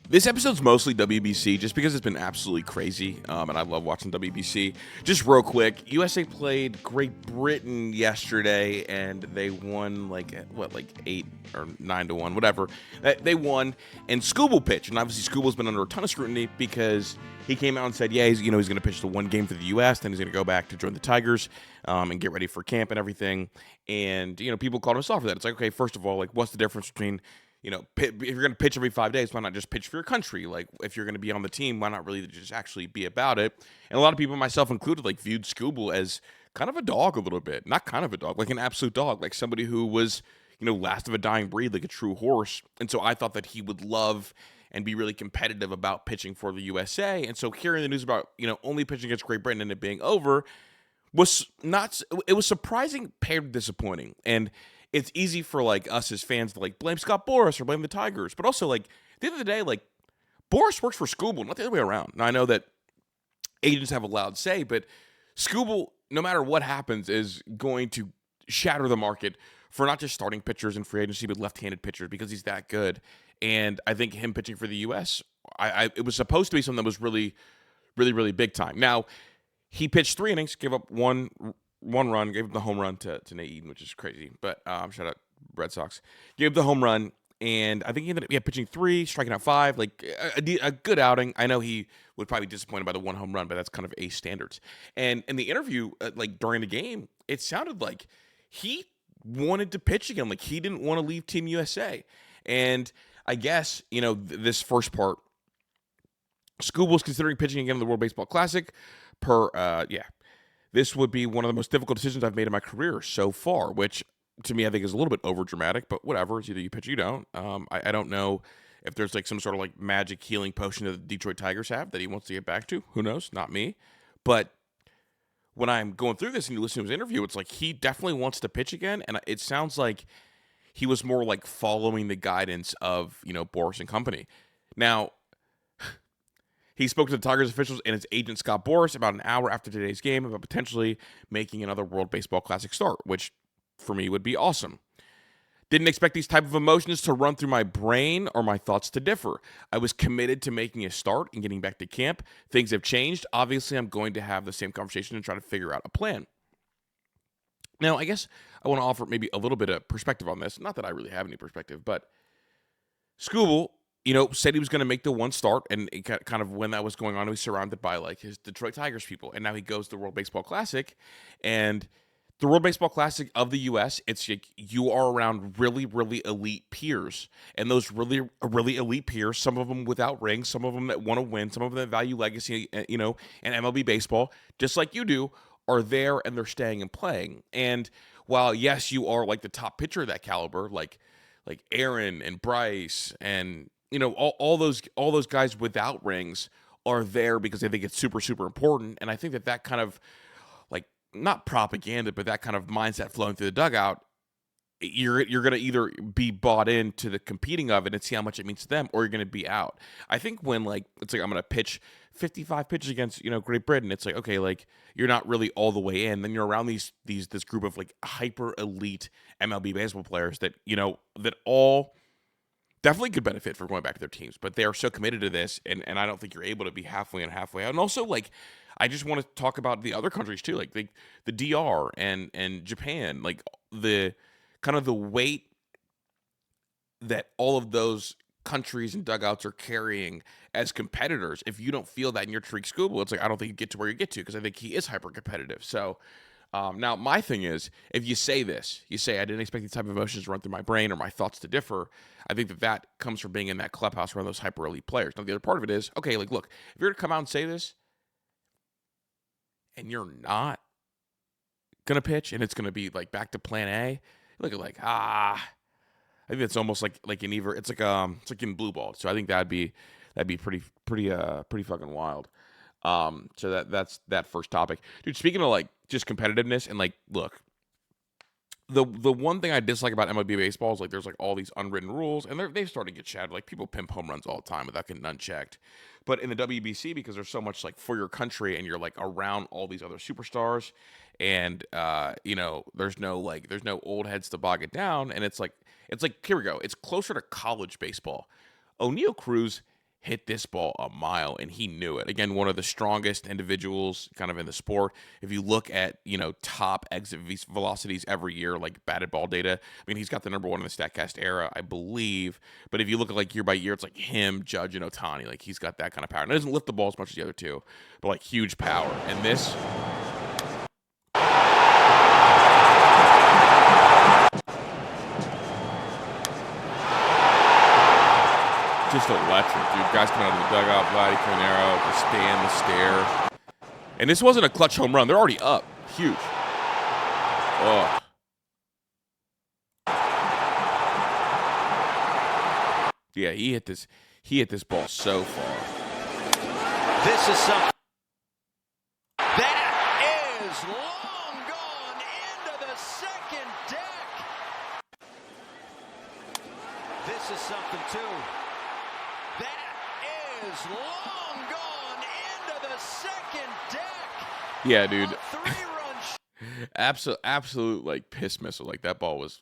This episode's mostly WBC just because it's been absolutely crazy, and I love watching WBC. Just real quick, USA played Great Britain yesterday, and they won like 8 or 9 to 1, whatever. They won, and Skubal pitched, and obviously Skubal's been under a ton of scrutiny because he came out and said, yeah, he's going to pitch the one game for the U.S., then he's going to go back to join the Tigers and get ready for camp and everything. And people called him soft for that. It's like, okay, first of all, like, what's the difference between if you're going to pitch every 5 days, why not just pitch for your country? Like, if you're going to be on the team, why not really just actually be about it? And a lot of people, myself included, like, viewed Skubal as kind of a dog a little bit. Not kind of a dog, like an absolute dog, like somebody who was, last of a dying breed, like a true horse. And so I thought that he would love and be really competitive about pitching for the USA. And so hearing the news about, only pitching against Great Britain and it being over was it was surprising paired disappointing. And it's easy for like us as fans to like blame Scott Boras or blame the Tigers, but also like at the end of the day, like Boras works for Skubal, not the other way around. Now I know that agents have a loud say, but Skubal, no matter what happens, is going to shatter the market for not just starting pitchers in free agency, but left-handed pitchers because he's that good. And I think him pitching for the U.S., it was supposed to be something that was really, really, really big time. Now, he pitched 3 innings, gave up one run, gave up the home run to Nate Eden, which is crazy. But shout out Red Sox. Gave the home run, and I think he ended up pitching 3, striking out 5. Like a good outing. I know he would probably be disappointed by the 1 home run, but that's kind of ace standards. And in the interview, like during the game, it sounded like he wanted to pitch again. Like he didn't want to leave Team USA. And I guess, this first part, Skubal's considering pitching again in the World Baseball Classic this would be one of the most difficult decisions I've made in my career so far, which to me I think is a little bit overdramatic, but whatever. It's either you pitch or you don't. I don't know if there's like some sort of like magic healing potion that the Detroit Tigers have that he wants to get back to. Who knows? Not me. But when I'm going through this and you listen to his interview, it's like he definitely wants to pitch again, and it sounds like he was more like following the guidance of, Boras and company. Now, he spoke to the Tigers officials and his agent, Scott Boras, about an hour after today's game about potentially making another World Baseball Classic start, which for me would be awesome. Didn't expect these type of emotions to run through my brain or my thoughts to differ. I was committed to making a start and getting back to camp. Things have changed. Obviously, I'm going to have the same conversation and try to figure out a plan. Now, I guess I want to offer maybe a little bit of perspective on this. Not that I really have any perspective, but Skubal, said he was going to make the one start, and kind of when that was going on, he was surrounded by like his Detroit Tigers people, and now he goes to the World Baseball Classic, and the World Baseball Classic of the U.S., it's like you are around really, really elite peers, and those really, really elite peers, some of them without rings, some of them that want to win, some of them that value legacy, and MLB baseball, just like you do, are there and they're staying and playing. And while yes, you are like the top pitcher of that caliber, like Aaron and Bryce and all those guys without rings are there because they think it's super, super important. And I think that kind of like not propaganda, but that kind of mindset flowing through the dugout, you're going to either be bought into the competing of it and see how much it means to them, or you're going to be out. I think when it's like I'm going to pitch 55 pitches against Great Britain, it's like, okay, like you're not really all the way in. Then you're around this group of like hyper elite MLB baseball players that that all definitely could benefit from going back to their teams, but they are so committed to this, and I don't think you're able to be halfway in, halfway out. And also, like, I just want to talk about the other countries too, like the DR and Japan, like the kind of the weight that all of those countries and dugouts are carrying as competitors. If you don't feel that in your Tarik Skubal, it's like I don't think you get to where you get to, because I think he is hyper competitive. So now my thing is, if you say I didn't expect these type of emotions to run through my brain or my thoughts to differ, I think that comes from being in that clubhouse around those hyper elite players. Now the other part of it is, okay, like look, if you're to come out and say this and you're not gonna pitch and it's gonna be like back to plan A, look at like I think it's almost like an it's like in blue ball. So I think that'd be pretty fucking wild. So that's that first topic. Dude, speaking of like just competitiveness and like look, the one thing I dislike about MLB baseball is like there's like all these unwritten rules, and they've started to get shattered. Like people pimp home runs all the time without getting unchecked. But in the WBC, because there's so much like for your country and you're like around all these other superstars, and there's no old heads to bog it down, and it's like here we go. It's closer to college baseball. O'Neal Cruz hit this ball a mile, and he knew it. Again, one of the strongest individuals kind of in the sport. If you look at, top exit velocities every year, like batted ball data, I mean, he's got the number one in the StatCast era, I believe. But if you look at like year by year, it's like him, Judge, and Ohtani. Like, he's got that kind of power. And it doesn't lift the ball as much as the other two, but like huge power. And this... just electric, dude. Guys coming out of the dugout, Vladdy Cornero, the stand, the stare. And this wasn't a clutch home run. They're already up. Huge. Oh. Yeah, he hit this ball so far. This is something. That is long gone into the second deck. This is something too. That is long gone into the second deck. Yeah, dude. Absolute like piss missile. Like, that ball was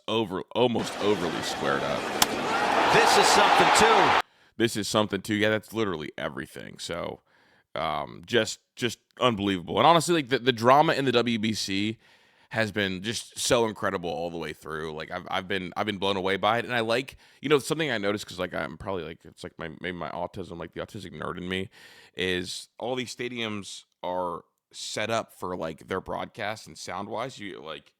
almost overly squared up. This is something too. This is something too. Yeah, that's literally everything. So, just unbelievable. And honestly, like the drama in the WBC has been just so incredible all the way through. Like, I've been blown away by it, and I like, something I noticed, because like I'm probably like, it's like maybe my autism, like the autistic nerd in me, is all these stadiums are set up for like their broadcast and sound wise. You like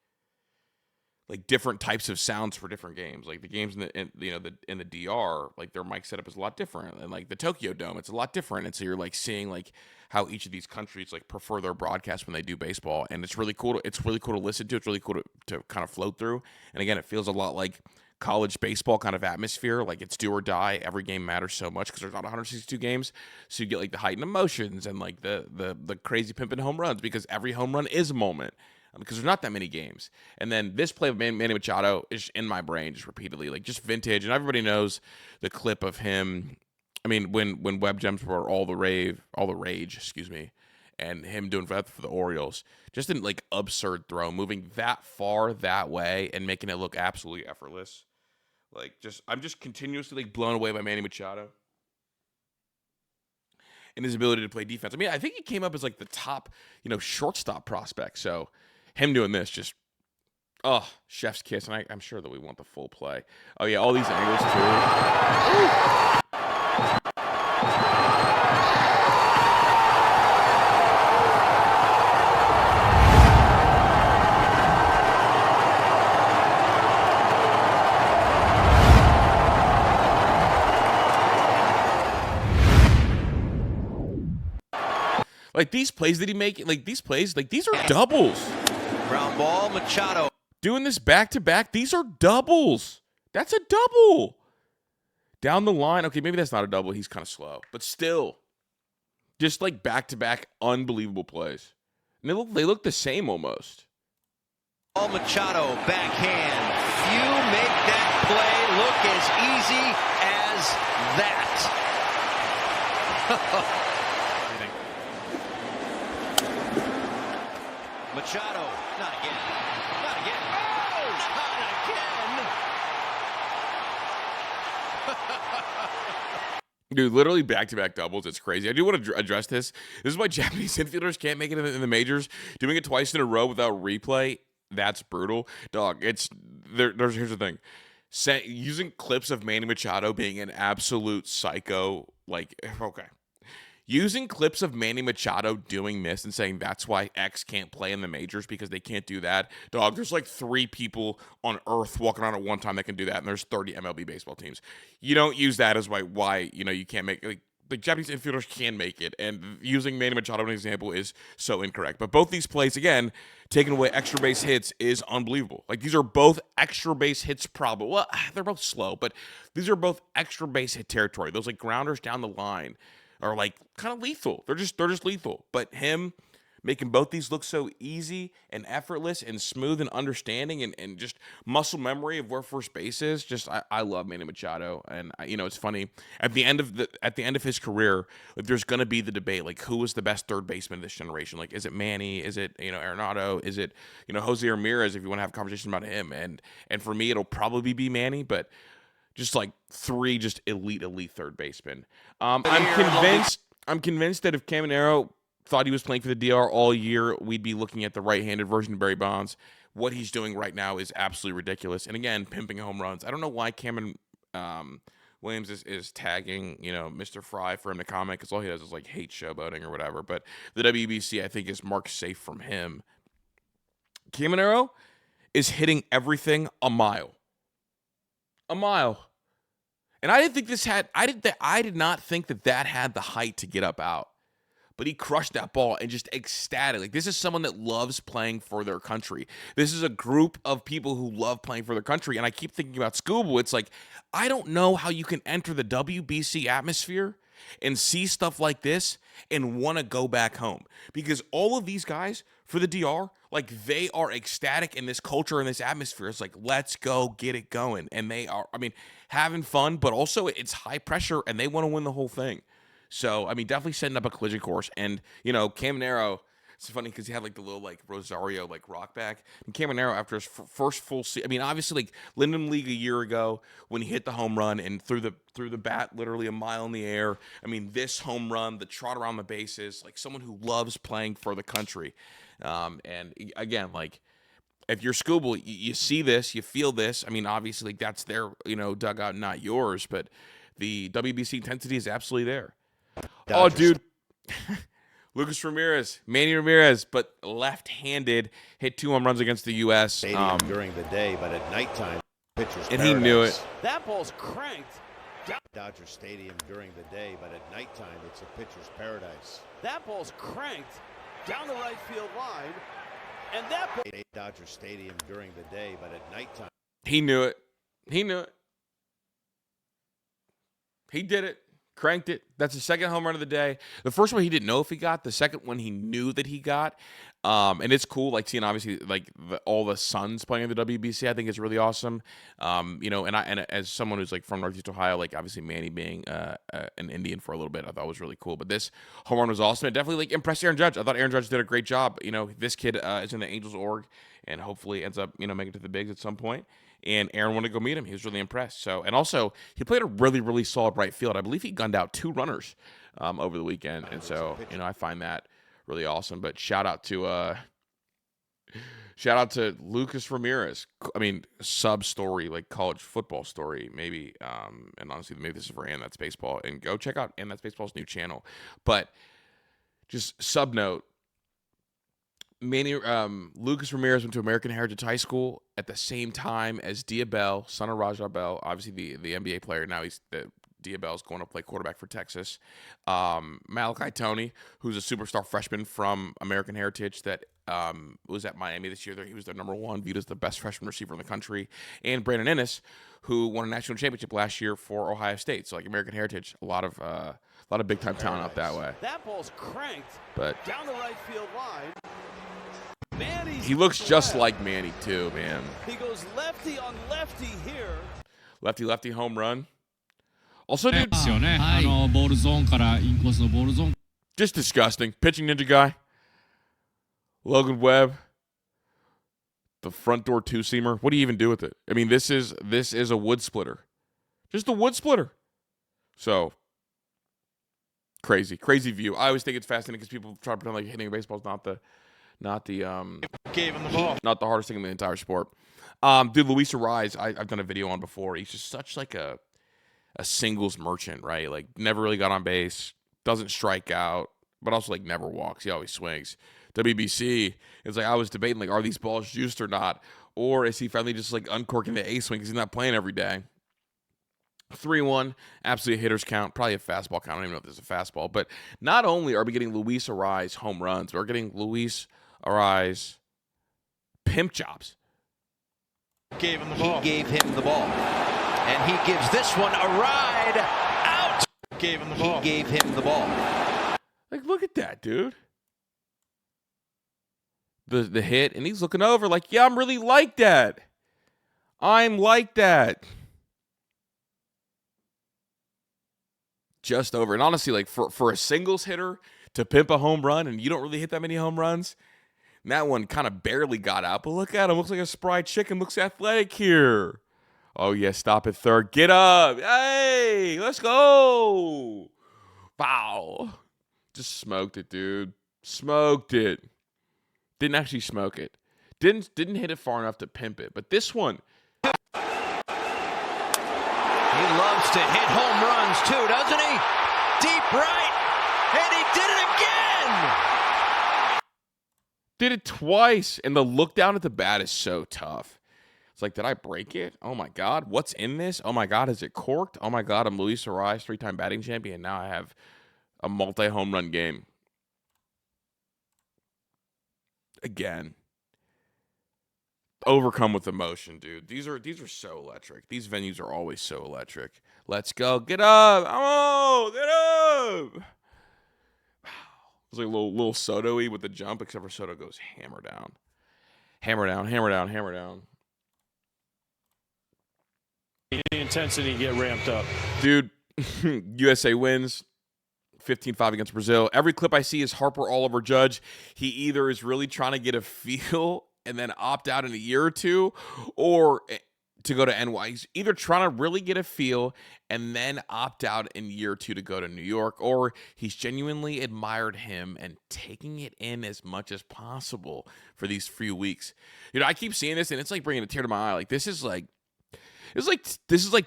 different types of sounds for different games. Like the games in the DR, like their mic setup is a lot different, and like the Tokyo Dome, it's a lot different. And so you're like seeing like how each of these countries like prefer their broadcast when they do baseball, and it's really cool. It's really cool to listen to. It's really cool to kind of float through. And again, it feels a lot like college baseball kind of atmosphere. Like, it's do or die. Every game matters so much because there's not 162 games, so you get like the heightened emotions and like the crazy pimping home runs, because every home run is a moment, because there's not that many games. And then this play of Manny Machado is in my brain just repeatedly, like just vintage. And everybody knows the clip of him. I mean, when Web Gems were all the rage, and him doing that for the Orioles, just an like absurd throw, moving that far that way and making it look absolutely effortless. Like, I'm just continuously like blown away by Manny Machado and his ability to play defense. I mean, I think he came up as like the top, shortstop prospect. So him doing this, just, chef's kiss. And I'm sure that we want the full play. Oh yeah, all these angles too. Like, these plays that he make, like these plays, like these are doubles. Ground ball, Machado. Doing this back-to-back, these are doubles. That's a double. Down the line, okay, maybe that's not a double. He's kind of slow. But still, just like back-to-back unbelievable plays. And they look the same almost. Ball, Machado, backhand. Few make that play look as easy as that. Machado, not again. Not again. Oh, not again. Dude, literally back-to-back doubles. It's crazy. I do want to address this. This is why Japanese infielders can't make it in the majors. Doing it twice in a row without replay, that's brutal. Dog, here's the thing. Using clips of Manny Machado being an absolute psycho, like, okay. Using clips of Manny Machado doing this and saying that's why X can't play in the majors because they can't do that. Dog, there's like 3 people on Earth walking around at one time that can do that, and there's 30 MLB baseball teams. You don't use that as why you can't make it. Like Japanese infielders can make it, and using Manny Machado as an example is so incorrect. But both these plays, again, taking away extra base hits is unbelievable. Like, these are both extra base hits probably. Well, they're both slow, but these are both extra base hit territory. Those like grounders down the line are like kind of lethal. They're just lethal. But him making both these look so easy and effortless and smooth and understanding and just muscle memory of where first base is. Just I love Manny Machado. And it's funny, at the end of his career, like, there's gonna be the debate, like, who was the best third baseman of this generation? Like, is it Manny? Is it Arenado? Is it Jose Ramirez? If you want to have a conversation about him, and for me, it'll probably be Manny, but just like 3 just elite third basemen. I'm convinced that if Caminero thought he was playing for the DR all year, we'd be looking at the right-handed version of Barry Bonds. What he's doing right now is absolutely ridiculous. And again, pimping home runs. I don't know why Cameron Williams is tagging, Mr. Fry for him to comment, because all he does is like hate showboating or whatever. But the WBC, I think, is marked safe from him. Caminero is hitting everything a mile. A mile. And I did not think that had the height to get up out. But he crushed that ball and just ecstatic. Like, this is someone that loves playing for their country. This is a group of people who love playing for their country. And I keep thinking about Skubal. It's like, I don't know how you can enter the WBC atmosphere and see stuff like this and want to go back home. Because all of these guys for the DR, like, they are ecstatic in this culture and this atmosphere. It's like, let's go get it going. And they are, having fun, but also it's high pressure and they want to win the whole thing. So, definitely setting up a collision course. And, Caminero, it's funny because he had, like, the little, like, Rosario, like, rock back. And Caminero, after his first full season, obviously, like, Linden League a year ago when he hit the home run and threw the bat literally a mile in the air. This home run, the trot around the bases, like, someone who loves playing for the country. And, again, like, if you're Skubal, you see this, you feel this. Obviously, like, that's their, dugout, not yours. But the WBC intensity is absolutely there. Dodgers. Oh, dude. Manny Ramirez, but left-handed, hit 2 home runs against the U.S. During the day, but at nighttime, pitcher's and paradise. He knew it. That ball's cranked. Dodger Stadium during the day, but at nighttime, it's a pitcher's paradise. That ball's cranked down the right field line, and that ball. Dodger Stadium during the day, but at nighttime. He knew it. He did it. Cranked it. That's the second home run of the day. The first one he didn't know if he got. The second one he knew that he got. And it's cool, like, seeing obviously like all the sons playing in the WBC. I think is really awesome. And as someone who's like from Northeast Ohio, like obviously Manny being an Indian for a little bit, I thought was really cool. But this home run was awesome. It definitely like impressed Aaron Judge. I thought Aaron Judge did a great job. This kid is in the Angels org and hopefully ends up making it to the bigs at some point. And Aaron wanted to go meet him. He was really impressed. So, and also he played a really, really solid right field. I believe he gunned out 2 runners over the weekend. And so, I find that really awesome. But shout out to Lucas Ramirez. Sub story, like college football story, maybe. And honestly, maybe this is for And That's Baseball. And go check out And That's Baseball's new channel. But just sub note. Lucas Ramirez went to American Heritage High School at the same time as Dia Bell, son of Raja Bell, obviously the NBA player. Now Dia Bell's going to play quarterback for Texas. Malachi Toney, who's a superstar freshman from American Heritage that was at Miami this year. He was their number 1, viewed as the best freshman receiver in the country. And Brandon Ennis, who won a national championship last year for Ohio State. So like American Heritage, a lot of big time talent out that way. That ball's cranked down the right field line. He looks just like Manny too, man. He goes lefty on lefty here. Lefty home run. Also, dude, just disgusting. Pitching ninja guy. Logan Webb. The front door 2-seamer. What do you even do with it? This is a wood splitter. Just a wood splitter. So crazy view. I always think it's fascinating because people try to pretend like hitting a baseball is not the Gave him the ball. Not the hardest thing in the entire sport. Dude, Luis Ariz, I've done a video on before. He's just such like a singles merchant, right? Like never really got on base, doesn't strike out, but also like never walks. He always swings. WBC, it's like I was debating like, are these balls juiced or not? Or is he finally just like uncorking the A swing because he's not playing every day? 3-1, absolutely a hitter's count, probably a fastball count. I don't even know if there's a fastball. But not only are we getting Luis Ariz home runs, we're getting Luis Ariz pimp jobs. Gave him the ball. He gave him the ball. And he gives this one a ride out. Gave him the ball. He gave him the ball. Like, look at that, dude. The hit, and he's looking over like, yeah, I'm really like that. I'm like that. Just over. And honestly, like for a singles hitter to pimp a home run, and you don't really hit that many home runs, and that one kind of barely got out. But look at him. Looks like a spry chicken. Looks athletic here. Oh, yeah, stop at third. Get up. Hey, let's go. Wow. Just smoked it, dude. Smoked it. Didn't actually smoke it. Didn't hit it far enough to pimp it. But this one. He loves to hit home runs too, doesn't he? Deep right. And he did it again. Did it twice. And the look down at the bat is so tough. It's like, did I break it? Oh, my God. What's in this? Oh, my God. Is it corked? Oh, my God. I'm Luis Ariz, 3-time batting champion. Now I have a multi-home run game. Again. Overcome with emotion, dude. These are so electric. These venues are always so electric. Let's go. Get up. Oh, get up. It's like a little Soto-y with the jump, except for Soto goes hammer down. Hammer down, hammer down, hammer down. The intensity get ramped up. Dude, USA wins 15-5 against Brazil. Every clip I see is Harper all over Judge. He either is really trying to get a feel and then opt out in a year or two, or to go to NY. He's either trying to really get a feel and then opt out in year 2 to go to New York, or he's genuinely admired him and taking it in as much as possible for these few weeks. You know, I keep seeing this, and it's like bringing a tear to my eye. Like, this is like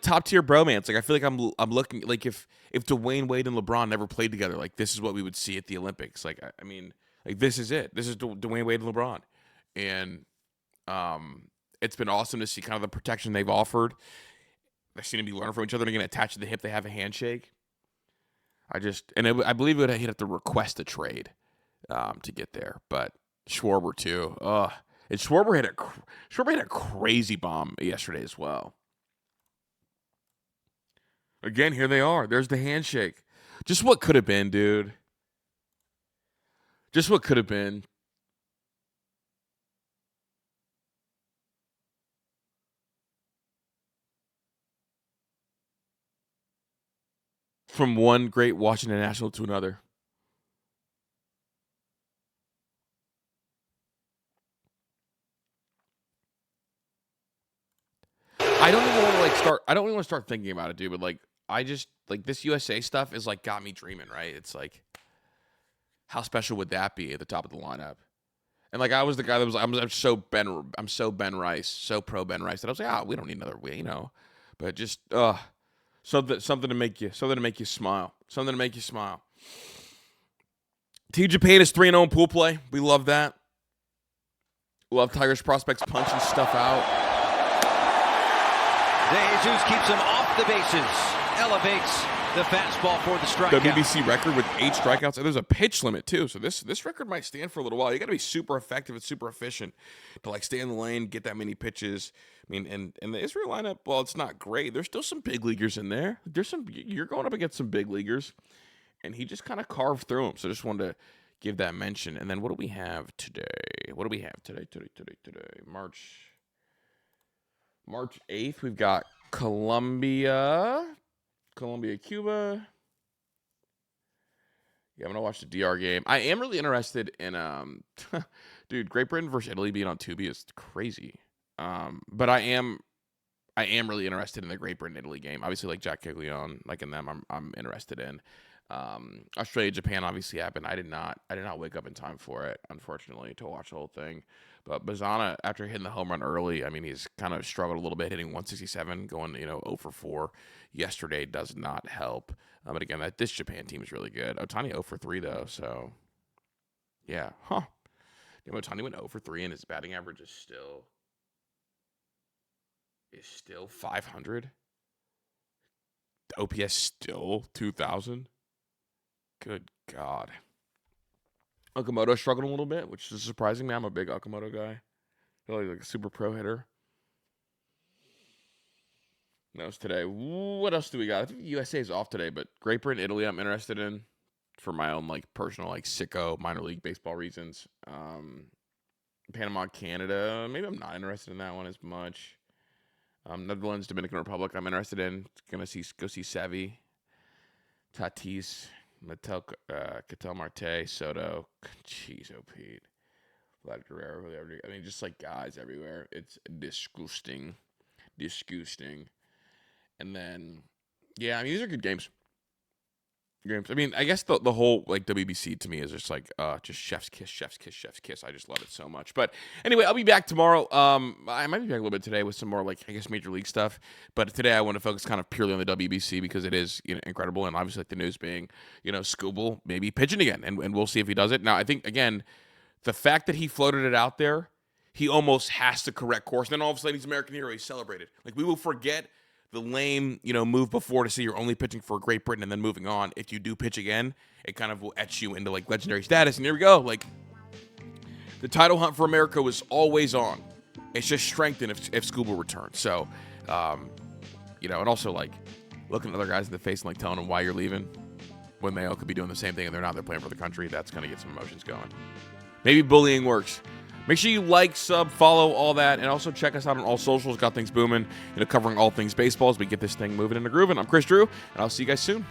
top tier bromance. Like, I feel like I'm looking like if Dwayne Wade and LeBron never played together, like this is what we would see at the Olympics. Like, I mean, like this is it. This is Dwayne Wade and LeBron, and it's been awesome to see kind of the protection they've offered. They seem to be learning from each other. They're going to attach to the hip. They have a handshake. I believe he'd have to request a trade to get there, but Schwarber too. And Schwarber hit a crazy bomb yesterday as well. Again, here they are. There's the handshake. Just what could have been, dude. Just what could have been. From one great Washington National to another. I don't even want to start thinking about it, dude, but I just this USA stuff is got me dreaming, right? It's like, how special would that be at the top of the lineup? And I was the guy that was I'm so Ben Rice, so pro Ben Rice that I was like, we don't need another way, but just something to make you smile. Something to make you smile. Team Japan is 3-0 in pool play. We love that. Love Tigers prospects punching stuff out. De Jesus keeps him off the bases. Elevates the fastball for the strikeout. WBC record with 8 strikeouts. And there's a pitch limit, too. So this record might stand for a little while. You got to be super effective and super efficient to stay in the lane, get that many pitches. I mean, and the Israel lineup, well, it's not great. There's still some big leaguers in there. You're going up against some big leaguers. And he just kind of carved through them. So I just wanted to give that mention. And then what do we have today? Today? March 8th, we've got Colombia, Cuba. Yeah, I'm going to watch the DR game. I am really interested in, dude, Great Britain versus Italy being on Tubi is crazy. But I am really interested in the Great Britain-Italy game. Obviously, Jack Caglione, in them, I'm interested in. Australia, Japan obviously happened. I did not wake up in time for it, unfortunately, to watch the whole thing. But Bazana, after hitting the home run early, I mean, he's kind of struggled a little bit, hitting 167, going 0 for 4 yesterday does not help. But again, this Japan team is really good. Otani 0 for 3 though, so yeah, Otani went 0 for 3, and his batting average is still 500. The OPS still 2,000. Good God. Okamoto struggled a little bit, which is surprising me. I'm a big Okamoto guy. Really a super pro hitter. That was today. What else do we got? I think USA is off today, but Great Britain, Italy, I'm interested in for my own personal sicko minor league baseball reasons. Panama, Canada, maybe I'm not interested in that one as much. Netherlands, Dominican Republic, I'm interested in. Go see Sevi, Tatis, Cattell Marte, Soto, jeez, Pete, Vlad Guerrero, I mean, just guys everywhere. It's disgusting. Disgusting. And then, yeah, I mean, these are good games. I mean, I guess the whole like WBC to me is just like just chef's kiss. I just love it so much. But anyway, I'll be back tomorrow. I might be back a little bit today with some more like I guess major league stuff. But today I want to focus kind of purely on the WBC because it is incredible, and obviously like the news being Skubal maybe pitching again, and we'll see if he does it. Now I think again the fact that he floated it out there, he almost has to correct course. And then all of a sudden he's American hero. He's celebrated. Like we will forget the lame, move before to see you're only pitching for Great Britain and then moving on. If you do pitch again, it kind of will etch you into like legendary status. And here we go. Like the title hunt for America was always on. It's just strengthened if Skubal returns. So, and also like looking at other guys in the face and like telling them why you're leaving when they all could be doing the same thing and they're not. They're playing for the country. That's going to get some emotions going. Maybe bullying works. Make sure you like, sub, follow, all that, and also check us out on all socials. Got things booming, covering all things baseball as we get this thing moving and grooving. I'm Chris Drew, and I'll see you guys soon.